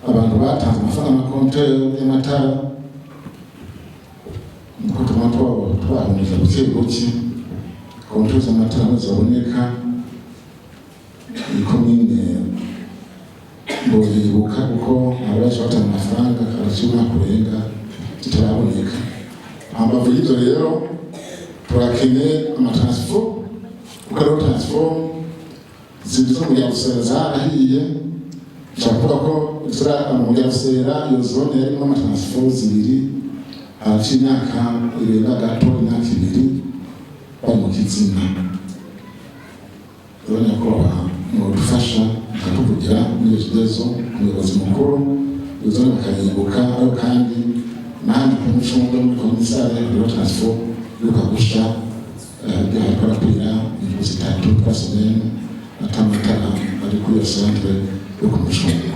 abantu batanze amafaranga amakonte y'amatara nuko tuma twahumuriza buke konte z'amatara zaboneka ikomine Mboyibuka kuko abaje batanga amafaranga karacuma kurenga kitaraboneka. Ambavu y'ivyo rero turakeneye amatransfo kuko rero transfo zibizo mu yabusera zarahiye cyakuvuga ko zira mu yabusera iyo zone yarimo amatransfo zibiri imyaka irenga gato imyaka ibiri bari mu kizina urabona ko mudufasha kutuvugira muri kigezo umuyobozi mukuru uzone bakayibuka ayo kandi nandi kumucunga muri komisare ya transfo y'ukagusha byakora kwira zitatu twasomene atamatara ari kuri centre yo kumucunga.